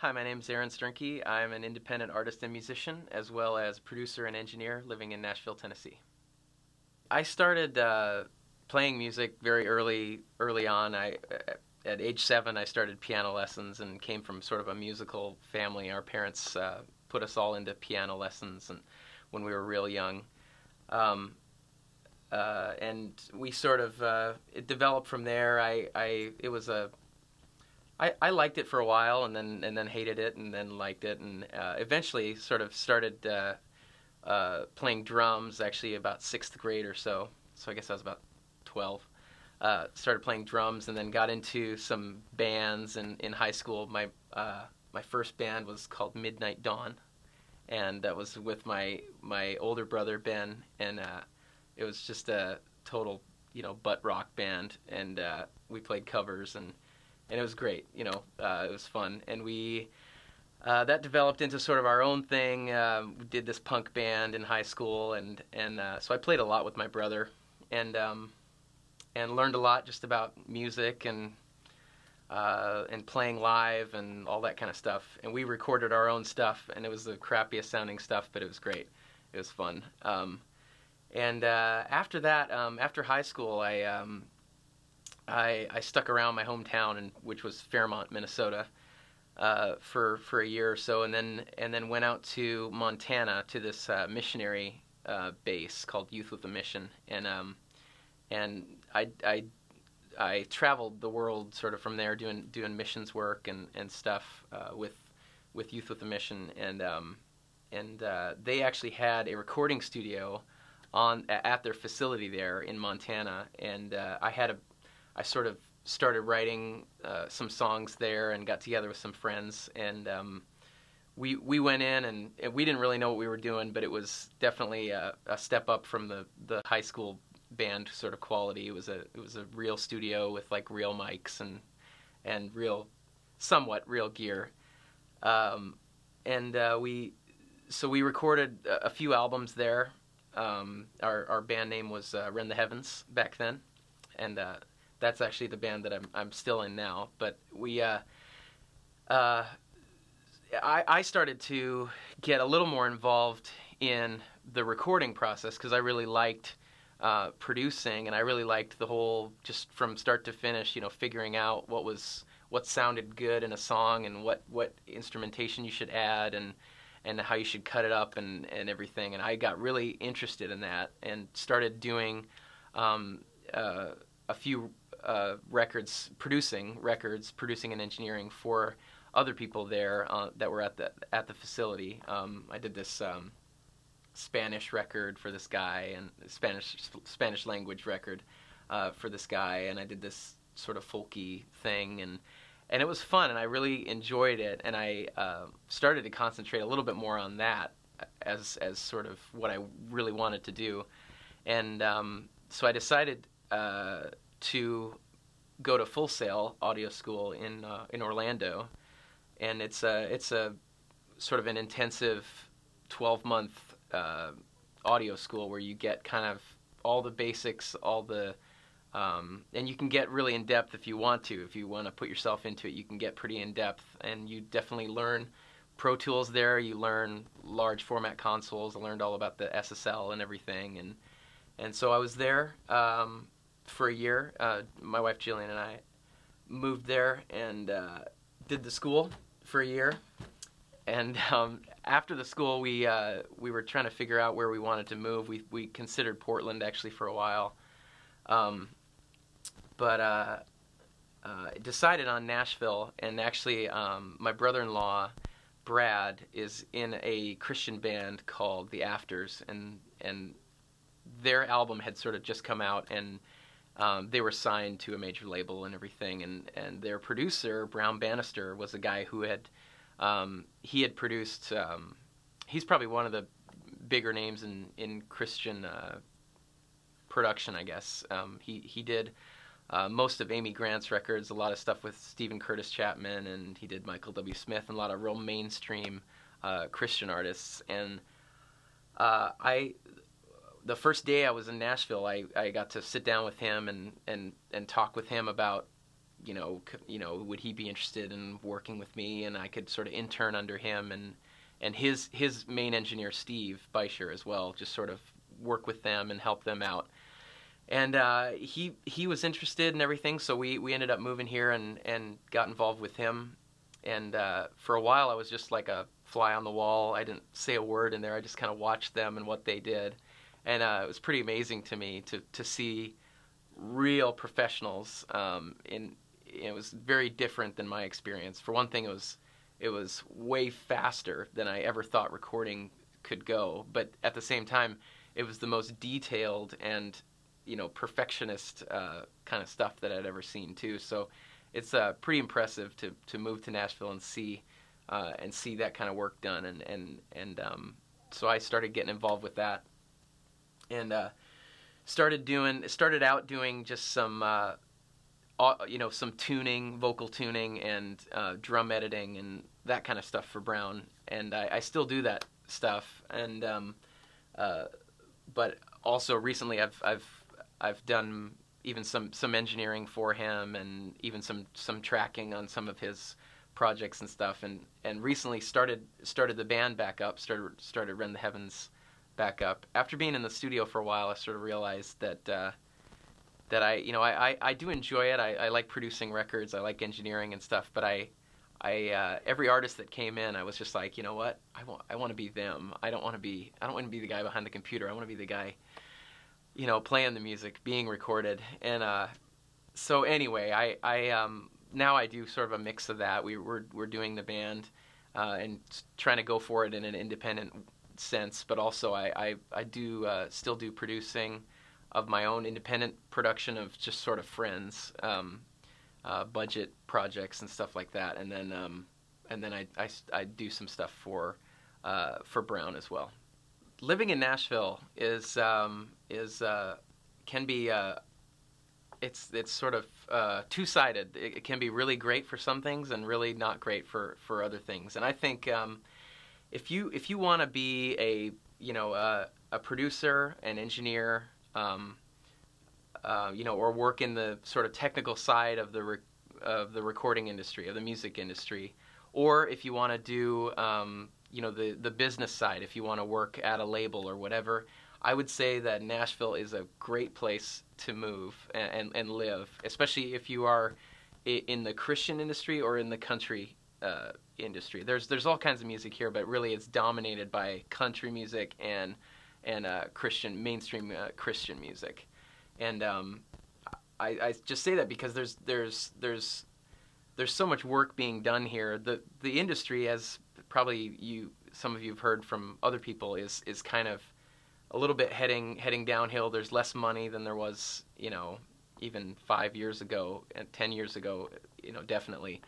Hi, my name is Sternke. I'm an independent artist and musician, as well as producer and engineer living in Nashville, Tennessee. I started playing music very early on. At age 7, I started piano lessons and came from sort of a musical family. Our parents put us all into piano lessons and when we were real young. Um, and we sort of it developed from there. I liked it for a while, and then hated it, and then liked it, and eventually sort of started playing drums. Actually, about 6th grade or so. So I guess I was about 12. Started playing drums, and then got into some bands. And in high school, my first band was called Midnight Dawn, and that was with my older brother Ben, and it was just a total butt rock band, and we played covers and it was great. It was fun, and we that developed into sort of our own thing. We did this punk band in high school, and so I played a lot with my brother, and learned a lot just about music and playing live and all that kind of stuff. And we recorded our own stuff, and it was the crappiest sounding stuff, but it was great. It was fun. And after that, after high school, I stuck around my hometown, which was Fairmont, Minnesota, for a year or so, and then went out to Montana to this missionary base called Youth with a Mission, and I traveled the world sort of from there doing missions work and stuff with Youth with a Mission, and they actually had a recording studio at their facility there in Montana, and I sort of started writing some songs there and got together with some friends, and we went in, and we didn't really know what we were doing, but it was definitely a step up from the high school band sort of quality. It was a real studio with like real mics and somewhat real gear, and we recorded a few albums there. Our band name was Rend the Heavens back then, and that's actually the band that I'm still in now. But I started to get a little more involved in the recording process because I really liked producing, and I really liked the whole, just from start to finish, figuring out what sounded good in a song, and what instrumentation you should add, and how you should cut it up, and everything. And I got really interested in that and started doing a few records, producing and engineering for other people there that were at the facility. I did this Spanish record for this guy, and Spanish language record for this guy, and I did this sort of folky thing, and it was fun, and I really enjoyed it, and I started to concentrate a little bit more on that as sort of what I really wanted to do, and so I decided to go to Full Sail Audio School in Orlando, and it's a sort of an intensive 12-month audio school where you get kind of all the basics, and you can get really in depth if you want to. If you want to put yourself into it, you can get pretty in depth, and you definitely learn Pro Tools there. You learn large format consoles. I learned all about the SSL and everything, and so I was there for a year. My wife Jillian and I moved there and did the school for a year. And after the school, we were trying to figure out where we wanted to move. We considered Portland actually for a while, but decided on Nashville. And actually, my brother-in-law Brad is in a Christian band called The Afters, and their album had sort of just come out, and they were signed to a major label and everything. And their producer Brown Bannister was a guy who had he had produced. He's probably one of the bigger names in Christian production, I guess. He did most of Amy Grant's records, a lot of stuff with Stephen Curtis Chapman, and he did Michael W. Smith, and a lot of real mainstream Christian artists. And the first day I was in Nashville, I got to sit down with him and talk with him about would he be interested in working with me, and I could sort of intern under him, and his main engineer Steve Beischer as well, just sort of work with them and help them out. And he was interested in everything, so we ended up moving here and got involved with him. And for a while, I was just like a fly on the wall. I didn't say a word in there. I just kind of watched them and what they did. And it was pretty amazing to me to see real professionals. It was very different than my experience. For one thing, it was way faster than I ever thought recording could go. But at the same time, it was the most detailed and perfectionist kind of stuff that I'd ever seen too. So it's pretty impressive to move to Nashville and see that kind of work done. And so I started getting involved with that, and started out doing just some some tuning, vocal tuning, and drum editing and that kind of stuff for Brown. And I still do that stuff. And but also recently I've done even some engineering for him, and even some tracking on some of his projects and stuff, and recently started the band back up, started Rend the Heavens back up. After being in the studio for a while, I sort of realized that I do enjoy it. I like producing records, I like engineering and stuff, but I every artist that came in, I was just like, you know what, I want to be them. I don't want to be the guy behind the computer. I want to be the guy playing the music, being recorded. And so anyway, I now I do sort of a mix of that. We're doing the band and trying to go for it in an independent sense, but also I do still do producing of my own independent production of just sort of friends, budget projects and stuff like that. And then I do some stuff for Brown as well. Living in Nashville can be it's sort of two-sided. It can be really great for some things and really not great for other things. And I think if you want to be a producer, an engineer, or work in the sort of technical side of the recording industry, of the music industry, or if you want to do the business side, if you want to work at a label or whatever, I would say that Nashville is a great place to move and live, especially if you are in the Christian industry or in the country industry. There's all kinds of music here, but really it's dominated by country music and Christian, mainstream Christian music. And I just say that because there's so much work being done here. The industry, as probably some of you have heard from other people, is kind of a little bit heading downhill. There's less money than there was, even 5 years ago and 10 years ago, definitely.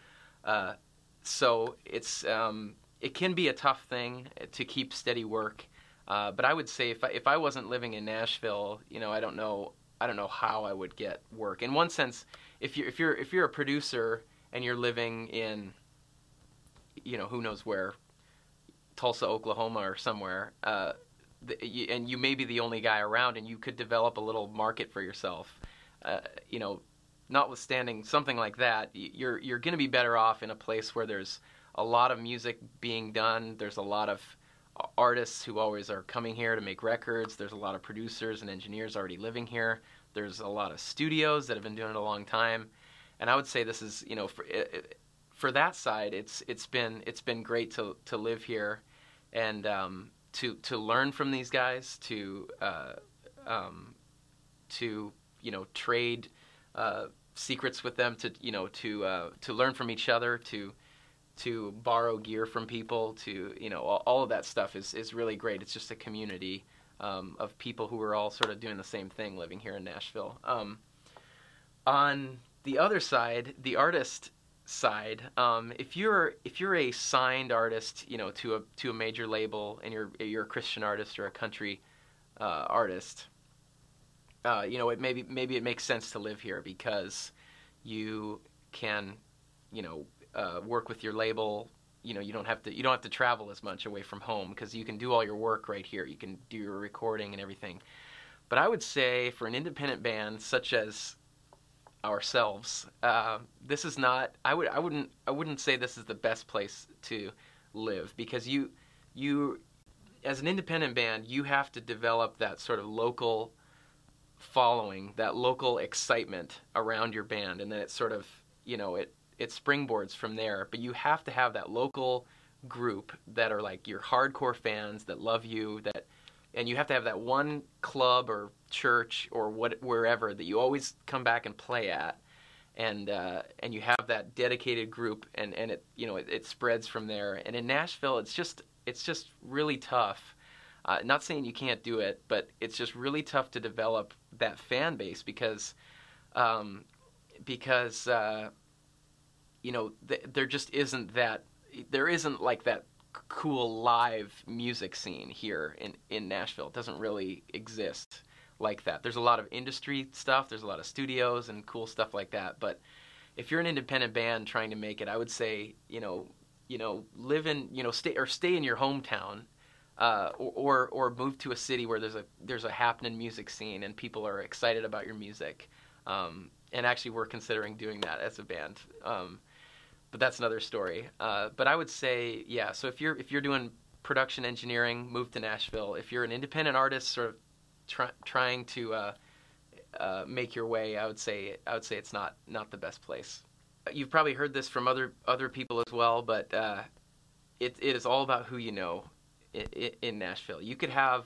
So it can be a tough thing to keep steady work. But I would say if I wasn't living in Nashville, I don't know how I would get work. In one sense, if you're a producer and you're living in, who knows where, Tulsa, Oklahoma, or somewhere, and you may be the only guy around, and you could develop a little market for yourself. Notwithstanding something like that, you're going to be better off in a place where there's a lot of music being done. There's a lot of artists who always are coming here to make records. There's a lot of producers and engineers already living here. There's a lot of studios that have been doing it a long time. And I would say this is, for that side, it's been great to live here, and to learn from these guys, to trade secrets with them, to learn from each other, to borrow gear from people, all of that stuff is really great. It's just a community of people who are all sort of doing the same thing, living here in Nashville. On the other side, the artist side, if you're a signed artist, to a major label, and you're a Christian artist or a country artist, maybe it makes sense to live here because you can, work with your label. You don't have to travel as much away from home because you can do all your work right here. You can do your recording and everything. But I would say for an independent band such as ourselves. This is not. I wouldn't say this is the best place to live, because you as an independent band, you have to develop that sort of local following, that local excitement around your band, and then it sort of, it springboards from there. But you have to have that local group that are like your hardcore fans that love you, and you have to have that one club or church or wherever that you always come back and play at, and you have that dedicated group, and it spreads from there. And in Nashville, it's just really tough. Not saying you can't do it, but it's just really tough to develop that fan base because there just isn't that. There isn't like that cool live music scene here in Nashville. It doesn't really exist like that. There's a lot of industry stuff. There's a lot of studios and cool stuff like that. But if you're an independent band trying to make it, I would say, live in, stay in your hometown, or move to a city where there's a happening music scene and people are excited about your music. And actually, we're considering doing that as a band. But that's another story. But I would say, yeah. So if you're doing production engineering, move to Nashville. If you're an independent artist, sort of trying to make your way, I would say it's not the best place. You've probably heard this from other people as well, but it is all about who you know in Nashville. You could have,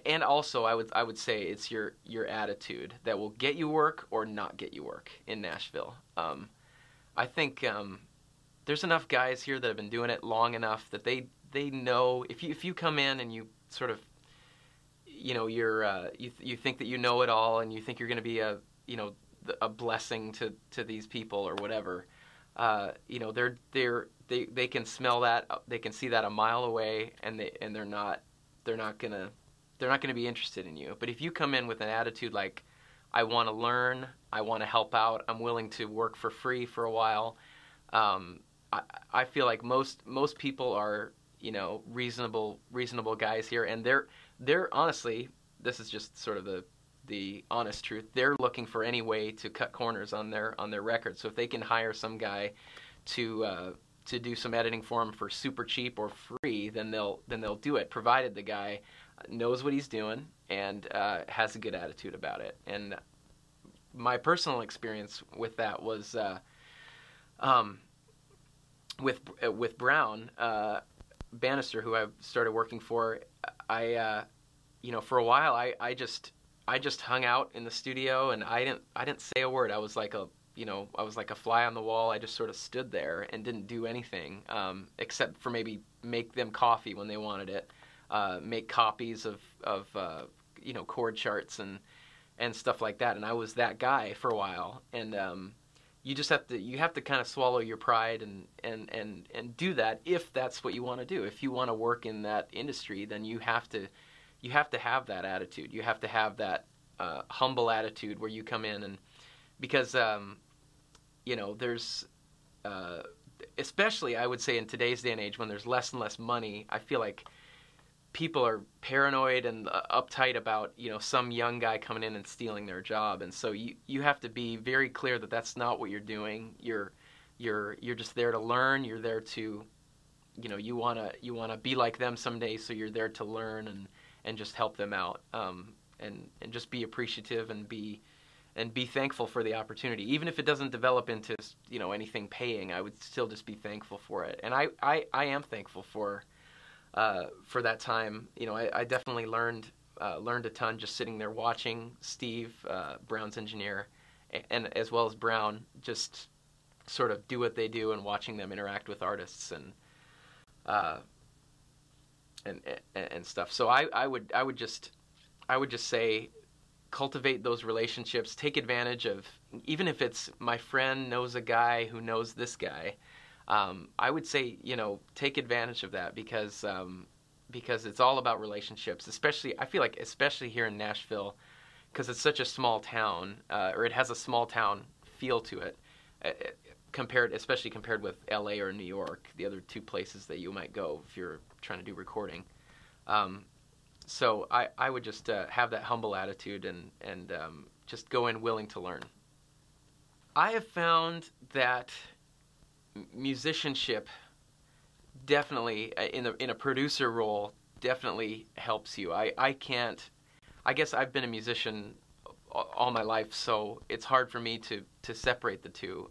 and also I would say it's your attitude that will get you work or not get you work in Nashville. I think there's enough guys here that have been doing it long enough that they know if you come in and you sort of you think that you know it all, and you think you're going to be a blessing to these people or whatever. They can smell that, they can see that a mile away, and they're not gonna be interested in you. But if you come in with an attitude like, I want to learn, I want to help out, I'm willing to work for free for a while, I feel like most people are reasonable guys here, and they're honestly, this is just sort of the honest truth, they're looking for any way to cut corners on their record. So if they can hire some guy to do some editing for them for super cheap or free, then they'll do it, provided the guy knows what he's doing and has a good attitude about it. And my personal experience with that was with Brown Bannister, who I started working for. For a while I just hung out in the studio, and I didn't say a word. I was like a fly on the wall. I just sort of stood there and didn't do anything, except for maybe make them coffee when they wanted it, make copies of chord charts and stuff like that. And I was that guy for a while. And you have to kind of swallow your pride and do that if that's what you want to do. If you want to work in that industry, then you have to have that attitude. You have to have that humble attitude where you come in, and because there's especially, I would say, in today's day and age, when there's less and less money, I feel like people are paranoid and uptight about some young guy coming in and stealing their job. And so you have to be very clear that that's not what you're doing. You're just there to learn. You're there to you want to be like them someday, so you're there to learn and just help them out, and just be appreciative and be thankful for the opportunity. Even if it doesn't develop into anything paying, I would still just be thankful for it. And I am thankful for that time. I definitely learned a ton just sitting there watching Steve, Brown's engineer, and as well as Brown, just sort of do what they do, and watching them interact with artists and stuff. So I would just say, cultivate those relationships. Take advantage of, even if it's my friend knows a guy who knows this guy. I would say, take advantage of that, because it's all about relationships. I feel like especially here in Nashville, because it's such a small town, or it has a small town feel to it, especially compared with LA or New York, the other two places that you might go if you're trying to do recording. So I would just have that humble attitude and just go in willing to learn. I have found that musicianship definitely in a producer role definitely helps you. I can't. I guess I've been a musician all my life, so it's hard for me to separate the two.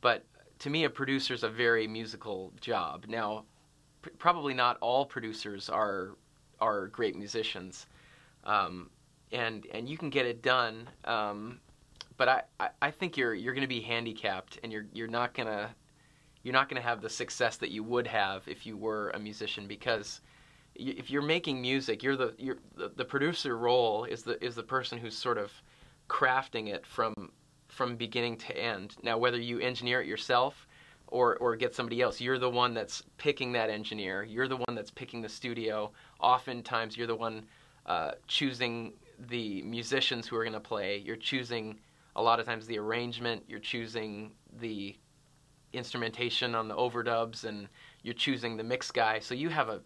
But to me, a producer is a very musical job. Now, probably not all producers are great musicians, and you can get it done. But I think you're going to be handicapped, and you're not gonna have the success that you would have if you were a musician, because if you're making music, the producer role is the person who's sort of crafting it from beginning to end. Now, whether you engineer it yourself or get somebody else, you're the one that's picking that engineer. You're the one that's picking the studio. Oftentimes, you're the one choosing the musicians who are going to play. You're choosing a lot of times the arrangement. You're choosing the instrumentation on the overdubs, and you're choosing the mix guy. So you have a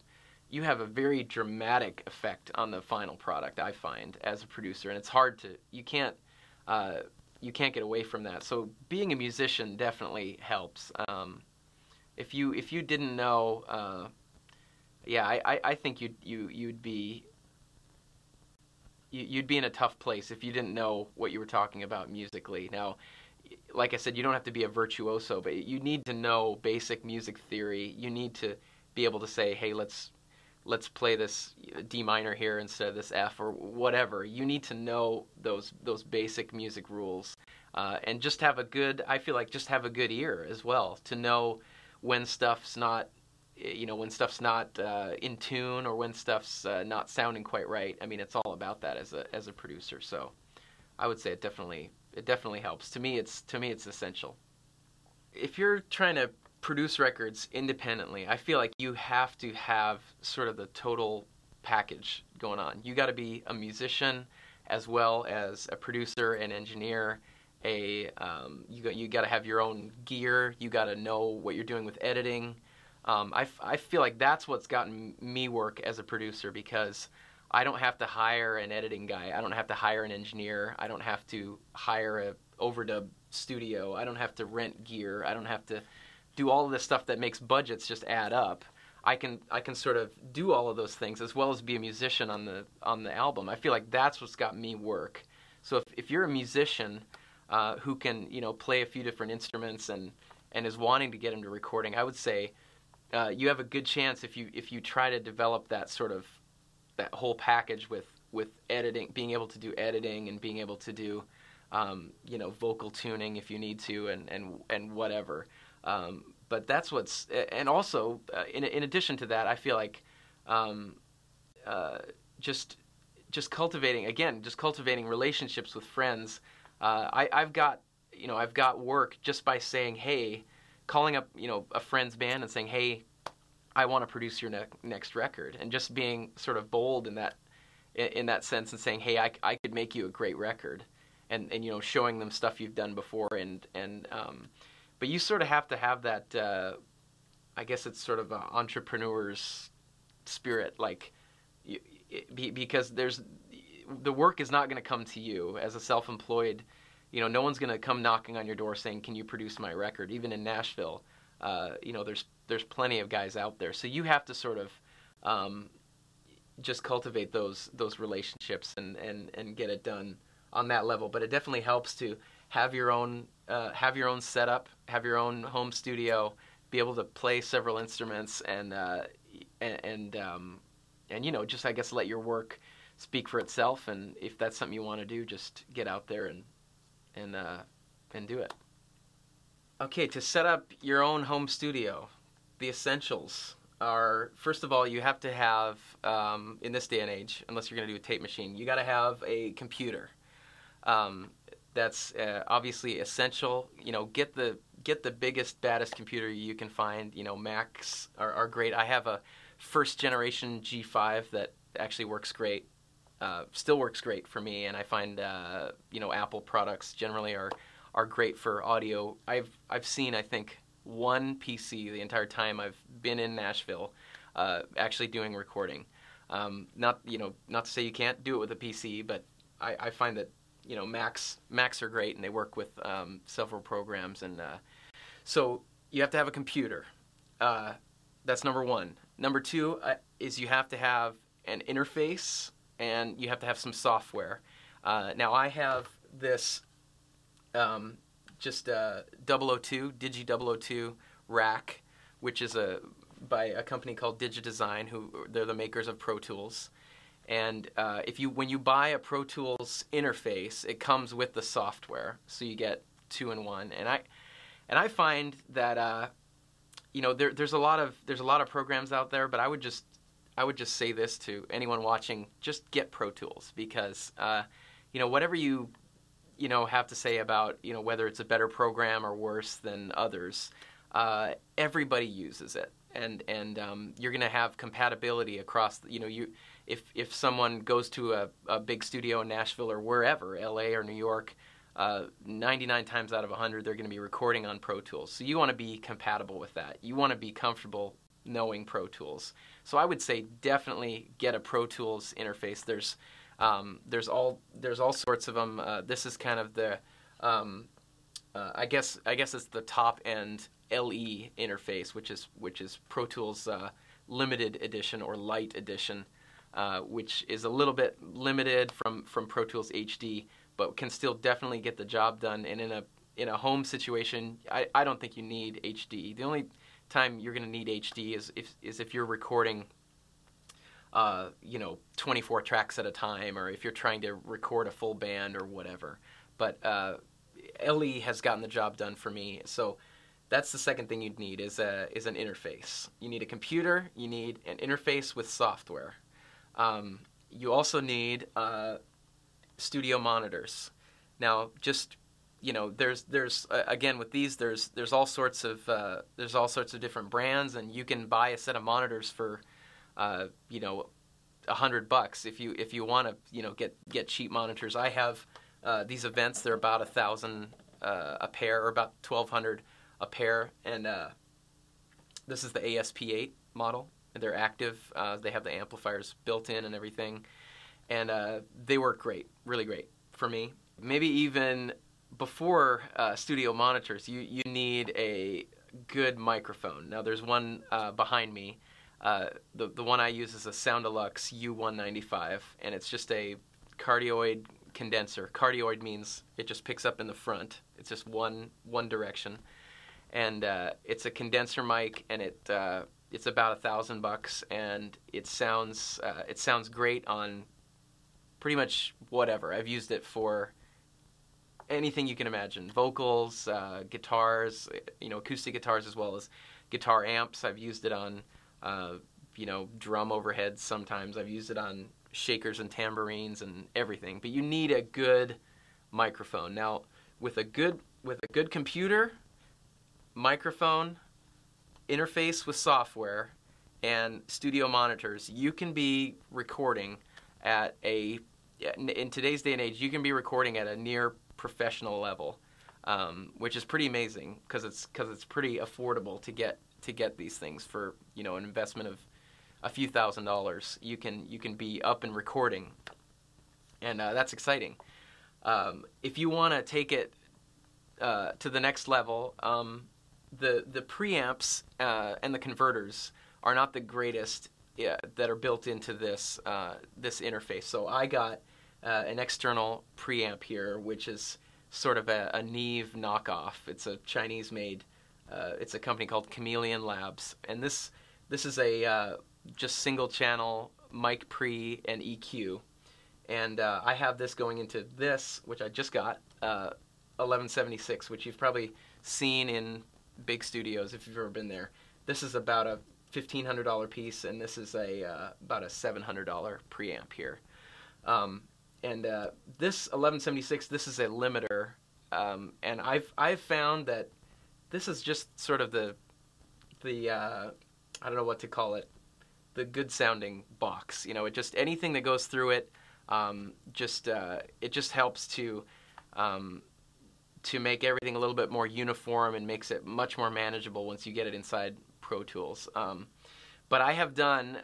very dramatic effect on the final product, I find, as a producer, and it's hard to you can't get away from that. So being a musician definitely helps. If you didn't know, I think you'd be in a tough place if you didn't know what you were talking about musically. Now, like I said, you don't have to be a virtuoso, but you need to know basic music theory. You need to be able to say, hey, let's play this D minor here instead of this F or whatever. You need to know those basic music rules, and just have a good ear as well to know when stuff's not in tune, or when stuff's not sounding quite right. I mean, it's all about that as a producer. So I would say it definitely helps. To me, it's essential. If you're trying to produce records independently, I feel like you have to have sort of the total package going on. You got to be a musician as well as a producer and engineer. You got to have your own gear. You got to know what you're doing with editing. I feel like that's what's gotten me work as a producer, because I don't have to hire an editing guy. I don't have to hire an engineer. I don't have to hire a overdub studio. I don't have to rent gear. I don't have to do all of this stuff that makes budgets just add up. I can sort of do all of those things as well as be a musician on the album. I feel like that's what's got me work. So if you're a musician who can play a few different instruments and is wanting to get into recording, I would say you have a good chance if you try to develop that whole package with editing, being able to do editing and being able to do vocal tuning if you need to, and whatever. But that's what's, and also in addition to that, I feel like just cultivating relationships with friends. I've got work just by saying, hey, calling up a friend's band and saying, hey, I want to produce your next record, and just being sort of bold in that sense and saying, hey, I could make you a great record, and showing them stuff you've done before, but you sort of have to have that. I guess it's sort of an entrepreneur's spirit, like because the work is not going to come to you as a self-employed. No one's going to come knocking on your door saying, "Can you produce my record?" Even in Nashville, there's plenty of guys out there. So you have to sort of just cultivate those relationships and get it done on that level. But it definitely helps to have your own setup, have your own home studio, be able to play several instruments, and just I guess let your work speak for itself. And if that's something you want to do, just get out there and do it. Okay, to set up your own home studio, the essentials are, first of all, you have to have, in this day and age, unless you're going to do a tape machine, you got to have a computer. That's obviously essential. Get the biggest, baddest computer you can find. Macs are great. I have a first generation G5 that actually works great. Still works great for me, and I find Apple products generally are great for audio. I've seen, I think, one PC the entire time I've been in Nashville, actually doing recording. Not to say you can't do it with a PC, but I find that Macs are great, and they work with several programs, and so you have to have a computer. That's number one. Number two is you have to have an interface, and you have to have some software. Now I have this just 002 Digi 002 rack, which is by a company called DigiDesign, who they're the makers of Pro Tools. And when you buy a Pro Tools interface, it comes with the software, so you get 2-in-1. And I find that there's a lot of programs out there, but I would just say this to anyone watching: just get Pro Tools, because whatever you have to say about whether it's a better program or worse than others, everybody uses it, and you're going to have compatibility across. If someone goes to a big studio in Nashville or wherever, LA or New York, 99 times out of 100 they're going to be recording on Pro Tools. So you want to be compatible with that. You want to be comfortable knowing Pro Tools. So I would say definitely get a Pro Tools interface. There's all sorts of them. This is kind of the I guess it's the top end LE interface, which is Pro Tools Limited Edition or Light Edition, which is a little bit limited from Pro Tools HD, but can still definitely get the job done. And in a home situation, I don't think you need HD. The only time you're going to need HD is if you're recording 24 tracks at a time, or if you're trying to record a full band or whatever. But LE has gotten the job done for me. So that's the second thing you'd need is an interface. You need a computer. You need an interface with software. You also need studio monitors. Now, just there's again with these, there's all sorts of different brands, and you can buy a set of monitors for $100 if you want to get cheap monitors. I have these events. They're about $1,000 a pair, or about $1,200 a pair, and this is the ASP8 model. They're active. They have the amplifiers built in and everything, and they work great, really great for me. Maybe even before studio monitors, you need a good microphone. Now there's one behind me. The one I use is a Sounddeluxe U195, and it's just a cardioid condenser. Cardioid means it just picks up in the front. It's just one direction, and it's a condenser mic, and it's about $1,000, and it sounds great on pretty much whatever. I've used it for anything you can imagine: vocals, guitars, acoustic guitars, as well as guitar amps. I've used it on drum overheads sometimes. I've used it on shakers and tambourines and everything. But you need a good microphone. Now, with a good computer, microphone, interface with software, and studio monitors, you can be recording at in today's day and age, you can be recording at a near professional level, which is pretty amazing because it's pretty affordable to get these things for an investment of a few $1,000s. You can be up and recording, and that's exciting. If you want to take it to the next level, the preamps and the converters are not the greatest that are built into this interface. So I got an external preamp here, which is sort of a Neve knockoff. It's a Chinese-made. It's a company called Chameleon Labs, and this is a just single-channel mic pre and EQ. And I have this going into this, which I just got, 1176, which you've probably seen in big studios if you've ever been there. This is about a $1,500 piece, and this is about a $700 preamp here. And this 1176, this is a limiter, and I've found that this is just sort of the I don't know what to call it, the good sounding box. It just, anything that goes through it, it just helps to make everything a little bit more uniform and makes it much more manageable once you get it inside Pro Tools. But I have done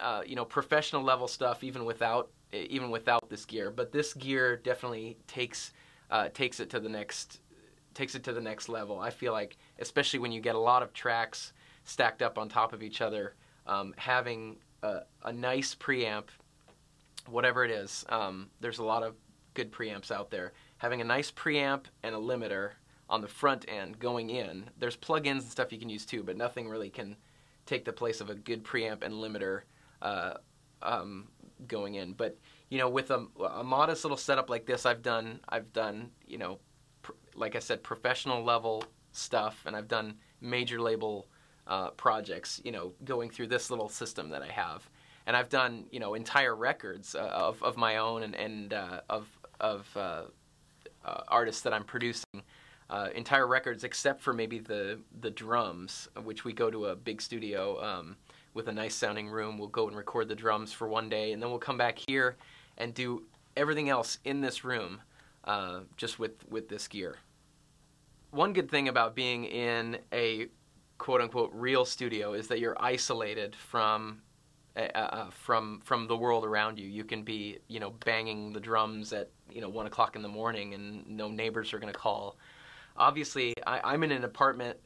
professional level stuff even without this gear. But this gear definitely takes takes it to the next level. I feel like, especially when you get a lot of tracks stacked up on top of each other, having a nice preamp, whatever it is, there's a lot of good preamps out there. Having a nice preamp and a limiter on the front end going in. There's plugins and stuff you can use too, but nothing really can take the place of a good preamp and limiter going in. But with a modest little setup like this, I've done like I said, professional level stuff, and I've done major label projects, going through this little system that I have. And I've done, entire records of my own and of artists that I'm producing. Entire records except for maybe the drums, which we go to a big studio with a nice sounding room. We'll go and record the drums for one day, and then we'll come back here and do everything else in this room just with this gear. One good thing about being in a quote-unquote real studio is that you're isolated from the world around you. You can be, banging the drums at, 1 o'clock in the morning and no neighbors are going to call. Obviously, I'm in an apartment,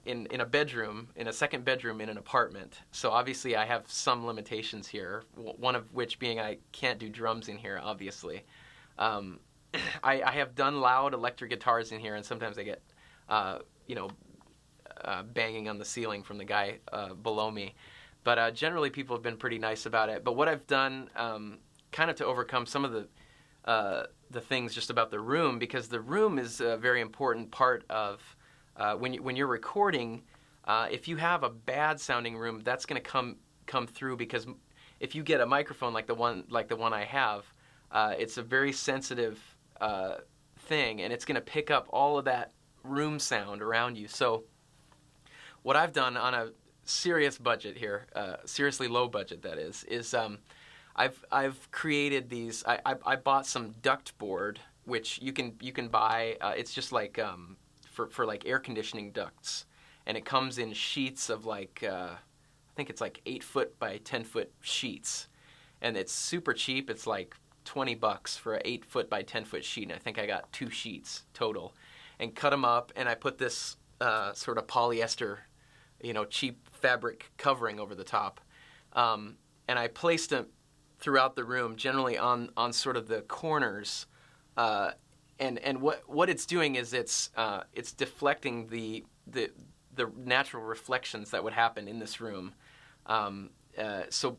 in a bedroom, in a second bedroom in an apartment. So obviously I have some limitations here, one of which being I can't do drums in here, obviously. I have done loud electric guitars in here, and sometimes I get, banging on the ceiling from the guy below me. But generally people have been pretty nice about it. But what I've done kind of to overcome some of the things just about the room, because the room is a very important part of when you're recording. If you have a bad sounding room, that's going to come through, because if you get a microphone like the one I have, it's a very sensitive thing, and it's going to pick up all of that room sound around you. So what I've done on a serious budget here, seriously low budget that is I've created these. I bought some duct board, which you can buy. It's just like for like air conditioning ducts, and it comes in sheets of like I think it's like 8-foot by 10-foot sheets, and it's super cheap. It's like $20 for an 8-foot by 10-foot sheet, and I think I got 2 sheets total, and cut them up, and I put this sort of polyester, cheap fabric covering over the top, and I placed them throughout the room, generally on sort of the corners, and what it's doing is it's deflecting the natural reflections that would happen in this room. So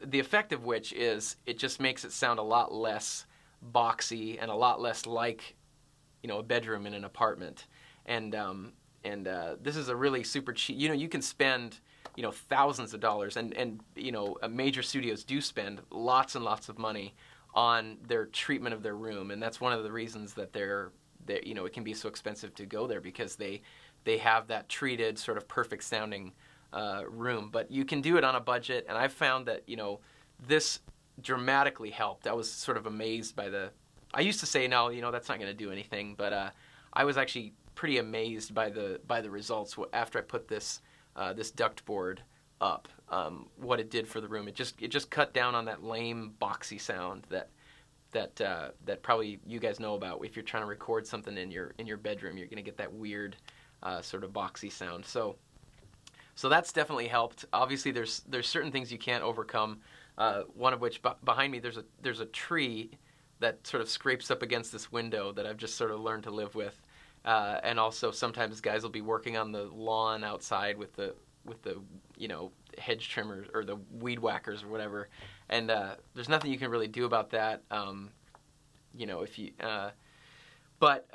the effect of which is it just makes it sound a lot less boxy and a lot less like a bedroom in an apartment. And this is a really super cheap. You can spend thousands of dollars, and major studios do spend lots and lots of money on their treatment of their room, and that's one of the reasons that it can be so expensive to go there, because they have that treated sort of perfect sounding room. But you can do it on a budget, and I've found that this dramatically helped. I was sort of amazed by I used to say no, that's not going to do anything, but I was actually pretty amazed by the results after I put this duct board up. What it did for the room, it just cut down on that lame boxy sound that probably you guys know about. If you're trying to record something in your bedroom, you're going to get that weird sort of boxy sound. So that's definitely helped. Obviously, there's certain things you can't overcome. One of which behind me there's a tree that sort of scrapes up against this window that I've just sort of learned to live with. And also sometimes guys will be working on the lawn outside with the hedge trimmers or the weed whackers or whatever, and there's nothing you can really do about that. If you but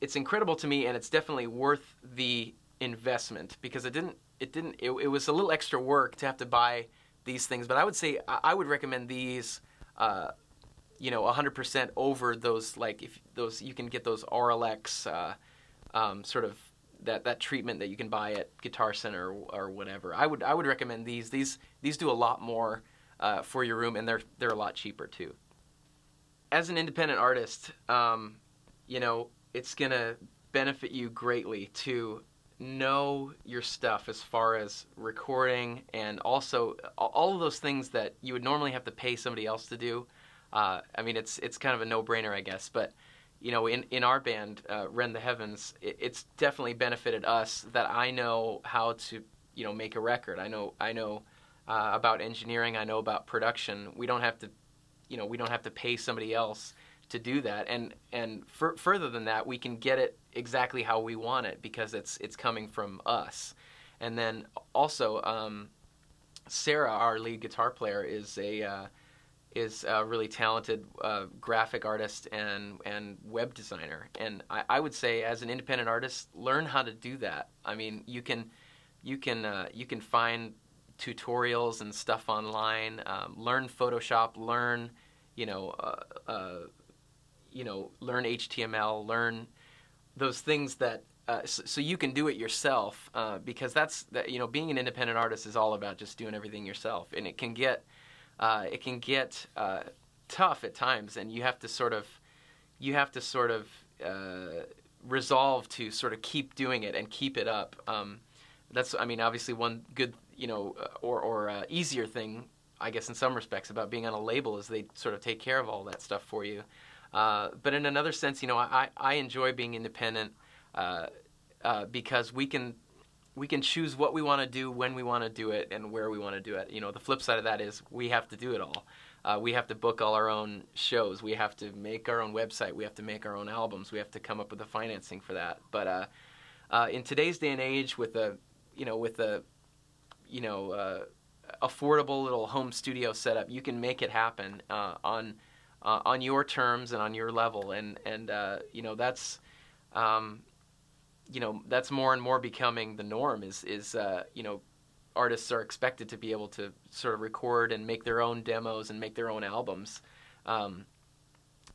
it's incredible to me, and it's definitely worth the investment, because it was a little extra work to have to buy these things, but I would say I would recommend these 100% over those, like if those you can get those RLX sort of that treatment that you can buy at Guitar Center or whatever. I would recommend these. These do a lot more for your room, and they're a lot cheaper too. As an independent artist, it's gonna benefit you greatly to know your stuff as far as recording, and also all of those things that you would normally have to pay somebody else to do. I mean, it's kind of a no-brainer, I guess. But in our band, Rend the Heavens, it's definitely benefited us that I know how to make a record. I know about engineering. I know about production. We don't have to pay somebody else to do that. And further than that, we can get it exactly how we want it because it's coming from us. And then also, Sarah, our lead guitar player, is a really talented graphic artist and web designer. And I would say, as an independent artist, learn how to do that. I mean, you can find tutorials and stuff online. Learn Photoshop. Learn learn HTML. Learn those things that. So you can do it yourself, because being an independent artist is all about just doing everything yourself, and it can get tough at times, and you have to sort of resolve to sort of keep doing it and keep it up. Obviously one good or easier thing, I guess, in some respects about being on a label is they sort of take care of all that stuff for you. But in another sense, I enjoy being independent. Because we can choose what we want to do, when we want to do it, and where we want to do it. The flip side of that is we have to do it all. We have to book all our own shows. We have to make our own website. We have to make our own albums. We have to come up with the financing for that. But in today's day and age, with a affordable little home studio setup, you can make it happen on your terms and on your level. And that's more and more becoming the norm. Artists are expected to be able to sort of record and make their own demos and make their own albums. I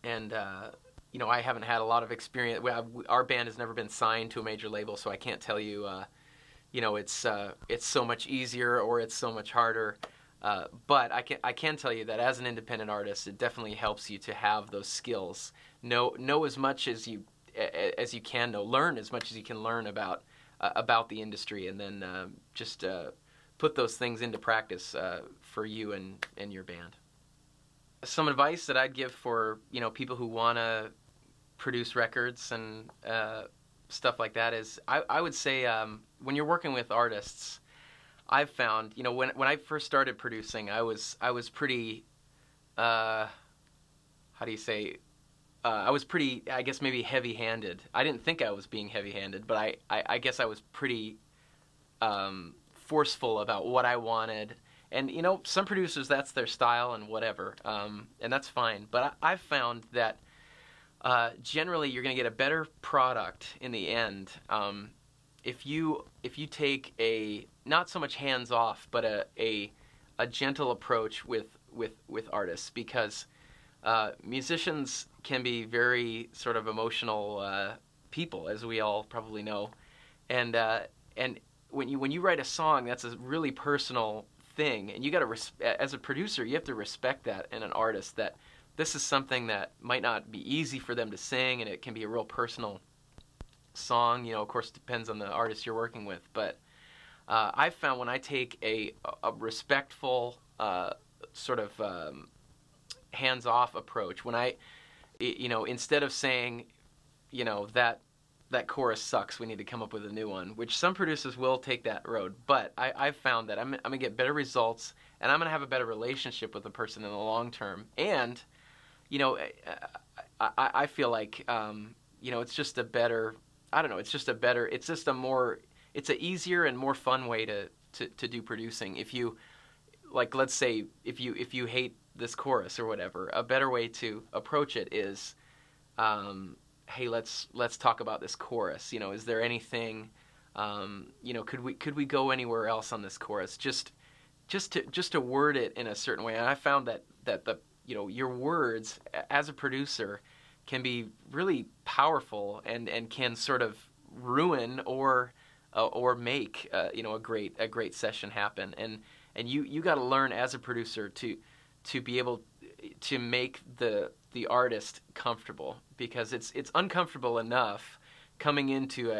haven't had a lot of experience. Our band has never been signed to a major label, so I can't tell you, it's so much easier or it's so much harder. But I can tell you that as an independent artist, it definitely helps you to have those skills. Know as much as you can know, learn as much as you can learn about the industry, and then just put those things into practice for you and your band. Some advice that I'd give for people who want to produce records and stuff like that is I would say when you're working with artists, I've found when I first started producing, I was pretty how do you say. I was pretty, I guess, maybe heavy-handed. I didn't think I was being heavy-handed, but I guess I was pretty forceful about what I wanted. And, some producers, that's their style and whatever, and that's fine. But I've found that generally you're going to get a better product in the end if you take a, not so much hands-off, but a gentle approach with artists, because musicians can be very sort of emotional people, as we all probably know, and when you write a song, that's a really personal thing, and you got to as a producer, you have to respect that in an artist, that this is something that might not be easy for them to sing, and it can be a real personal song. Of course, it depends on the artist you're working with, but I've found when I take a respectful sort of hands-off approach, when I instead of saying that chorus sucks, we need to come up with a new one, which some producers will take that road, but I've found that I'm gonna get better results, and I'm gonna have a better relationship with the person in the long term. And I feel like it's just a better, I don't know, it's an easier and more fun way to do producing. If you, like, let's say if you hate this chorus or whatever, a better way to approach it is, hey, let's talk about this chorus. Is there anything, could we go anywhere else on this chorus? Just to word it in a certain way. And I found that the your words as a producer can be really powerful and can sort of ruin or make a great session happen. And you got to learn as a producer to be able to make the artist comfortable, because it's uncomfortable enough coming into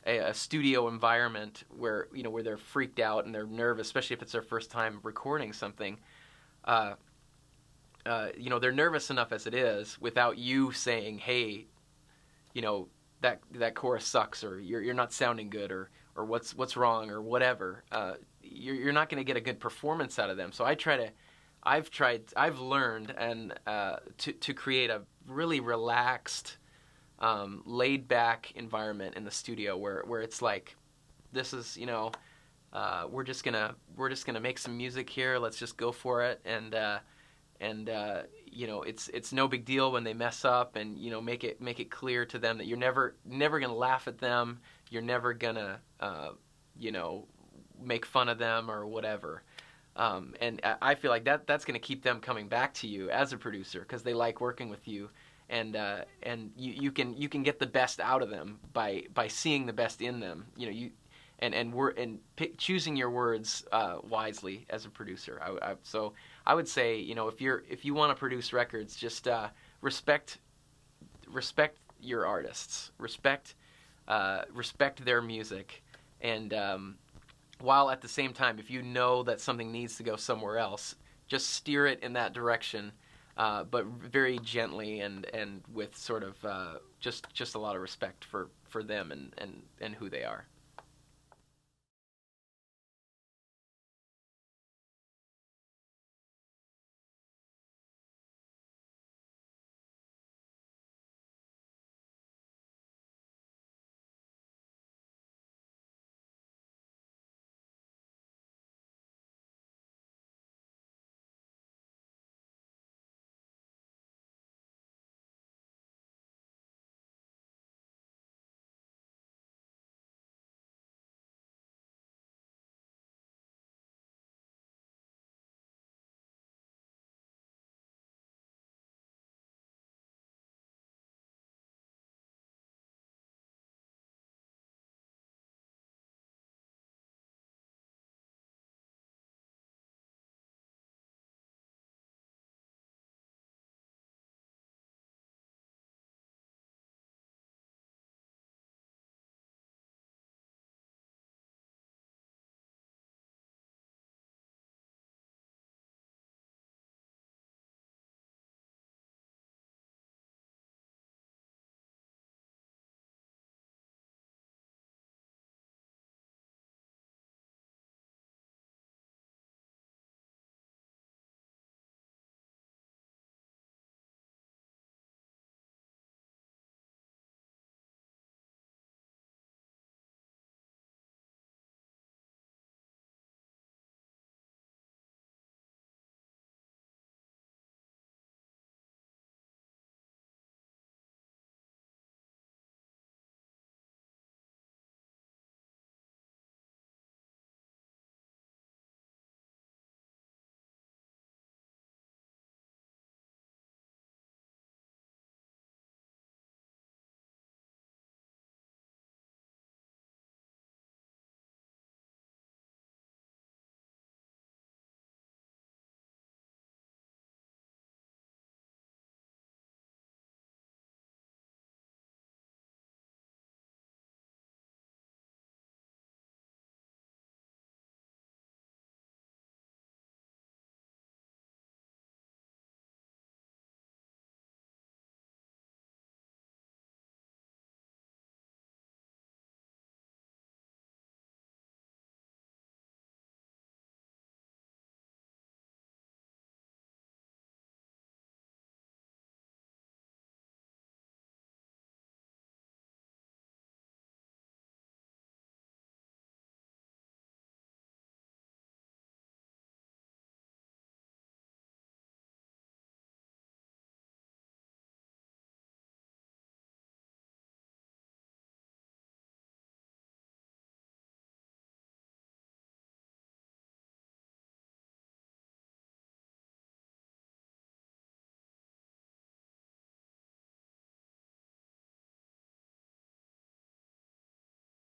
a studio environment where they're freaked out and they're nervous, especially if it's their first time recording something. they're nervous enough as it is without you saying, hey, that chorus sucks, or you're not sounding good, or what's wrong, or whatever. You're not going to get a good performance out of them. So I've learned and to create a really relaxed, laid back environment in the studio where it's like, this is, we're just gonna make some music here. Let's just go for it, and it's no big deal when they mess up, and make it clear to them that you're never gonna laugh at them. You're never gonna make fun of them or whatever. And I feel like that's gonna keep them coming back to you as a producer, because they like working with you, and you can get the best out of them by seeing the best in them. Choosing your words wisely as a producer. So I would say, if you want to produce records, just respect your artists, respect their music, and while at the same time, if you know that something needs to go somewhere else, just steer it in that direction, but very gently and with sort of just a lot of respect for them and who they are.